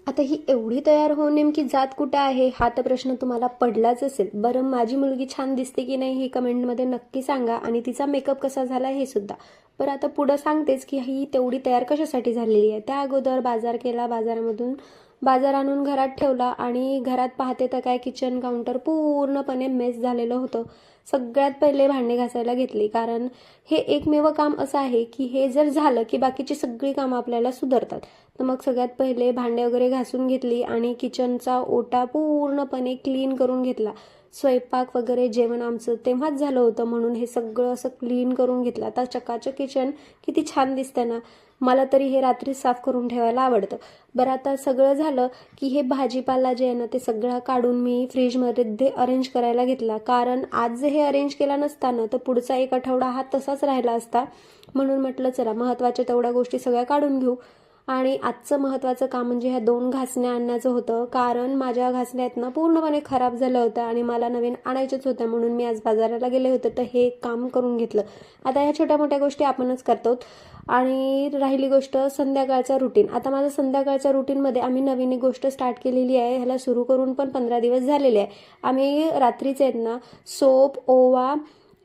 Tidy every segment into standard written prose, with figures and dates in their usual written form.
आता ही एवढी तयार होऊन नेमकी जात कुठं आहे हा तर प्रश्न तुम्हाला पडलाच असेल. बरं, माझी मुलगी छान दिसते की नाही हे कमेंटमध्ये नक्की सांगा आणि तिचा मेकअप कसा झाला हे सुद्धा. बरं, आता पुढं सांगतेच की ही तेवढी तयार कशासाठी झालेली आहे. त्या अगोदर बाजार केला, बाजारामधून बाजार आणून घरात ठेवला आणि घरात पाहते तर काय किचन काउंटर पूर्णपणे मेस झालेलं होतं. सगळ्यात पहिले भांडे घासायला घेतली, कारण हे एकमेव काम असं आहे की हे जर झालं की बाकीची सगळी कामं आपल्याला सुधारतात. तर मग सगळ्यात पहिले भांडे वगैरे घासून घेतली आणि किचनचा ओटा पूर्णपणे क्लीन करून घेतला. स्वयंपाक वगैरे जेवण आमचं तेव्हाच झालं होतं म्हणून हे सगळं असं क्लीन करून घेतलं. आता चकाचक किचन किती छान दिसतं ना. मला तरी हे रात्री साफ करून ठेवायला आवडतं. बरं, आता सगळं झालं की हे भाजीपाला जे आहे ना ते सगळं काढून मी फ्रीजमध्ये अरेंज करायला घेतला, कारण आज हे अरेंज केला नसता ना तर पुढचा एक आठवडा हा तसाच राहिला असता. म्हणून म्हटलं चला महत्त्वाच्या तेवढ्या गोष्टी सगळ्या काढून घेऊ. आणि आजचं महत्त्वाचं काम म्हणजे ह्या 2 घासण्या आणण्याचं होतं, कारण माझ्या घासण्या आहेत ना पूर्णपणे खराब झाल्या होत्या आणि मला नवीन आणायच्याच होत्या. म्हणून मी आज बाजाराला गेले होते तर हे काम करून घेतलं. आता ह्या छोट्या मोठ्या गोष्टी आपणच करतो. आणि राहिली गोष्ट संध्याकाळचा रुटीन. आता माझं संध्याकाळच्या रुटीनमध्ये आम्ही नवीन एक गोष्ट स्टार्ट केलेली आहे. ह्याला सुरू करून पण 15 दिवस झालेले आहे. आम्ही रात्रीचे आहेत ना सोप, ओवा,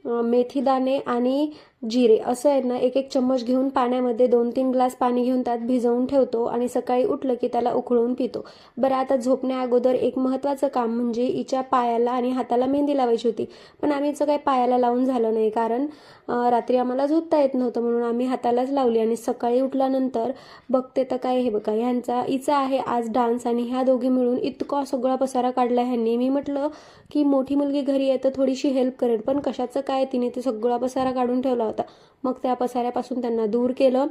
मेथीदाणे आणि जिरे असं आहे ना एक एक चम्मच घेऊन पाण्यामध्ये 2-3 ग्लास पाणी घेऊन त्यात भिजवून ठेवतो आणि सकाळी उठलं की त्याला उकळून पितो. बरं, आता झोपण्या अगोदर एक महत्त्वाचं काम म्हणजे हिच्या पायाला आणि हाताला मेहंदी लावायची होती. पण आम्ही हिचं काही पायाला लावून झालं नाही, कारण रात्री आम्हाला झोपता येत नव्हतं म्हणून आम्ही हातालाच लावली. आणि सकाळी उठल्यानंतर बघते तर काय हे बघा हिचा आहे आज डान्स आणि ह्या दोघी मिळून इतका सगळा पसारा काढला ह्यांनी. मी म्हटलं की मोठी मुलगी घरी आहे तर थोडीशी हेल्प करेल, पण कशाचं काय तिने ते सगळा पसारा काढून ठेवला होता. मग त्या पसाऱ्यापासून त्यांना दूर केलं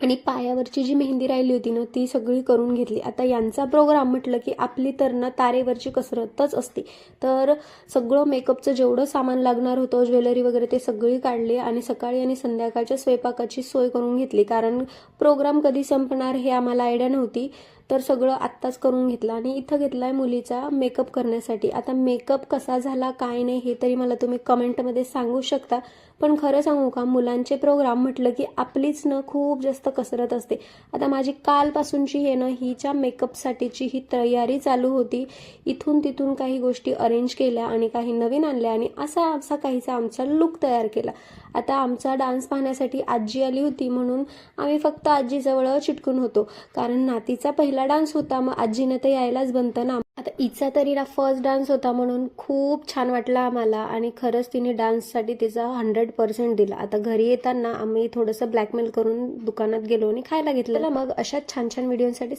आणि पायावरची जी मेहंदी राहिली होती ना ती सगळी करून घेतली. आता यांचा प्रोग्राम म्हटलं की आपली तर ना तारेवरची कसरतच असते. तर सगळं मेकअपचं जेवढं सामान लागणार होतं, ज्वेलरी वगैरे ते सगळी काढली आणि सकाळी आणि संध्याकाळच्या स्वयंपाकाची सोय करून घेतली, कारण प्रोग्राम कधी संपणार हे आम्हाला आयडिया नव्हती. तर सगळं आत्ताच करून घेतलं आणि इथं घेतलाय मुलीचा मेकअप करण्यासाठी. आता मेकअप कसा झाला काय नाही हे तरी मला तुम्ही कमेंटमध्ये सांगू शकता. पण खरं सांगू का, मुलांचे प्रोग्राम म्हटलं की आपलीच न खूप जास्त कसरत असते. आता माझी कालपासूनची हे ना हिच्या मेकअपसाठीची ही तयारी चालू होती. इथून तिथून काही गोष्टी अरेंज केल्या आणि काही नवीन आणल्या आणि असा काहीसा आमचा लुक तयार केला. आता आमचा डान्स पाहण्यासाठी आजी आली होती म्हणून आम्ही फक्त आजीजवळ चिटकून होतो, कारण नातीचा पहिला डान्स होता, मग आजीनं तर यायलाच बनतं ना. आता हिचा तरी ना फर्स्ट डान्स होता म्हणून खूप छान वाटला आम्हाला आणि खरंच तिने डान्ससाठी तिचा 100% दिला. आता घरी येताना आम्ही थोडंसं ब्लॅकमेल करून दुकानात गेलो आणि खायला घेतलं. मग अशाच छान छान व्हिडिओसाठी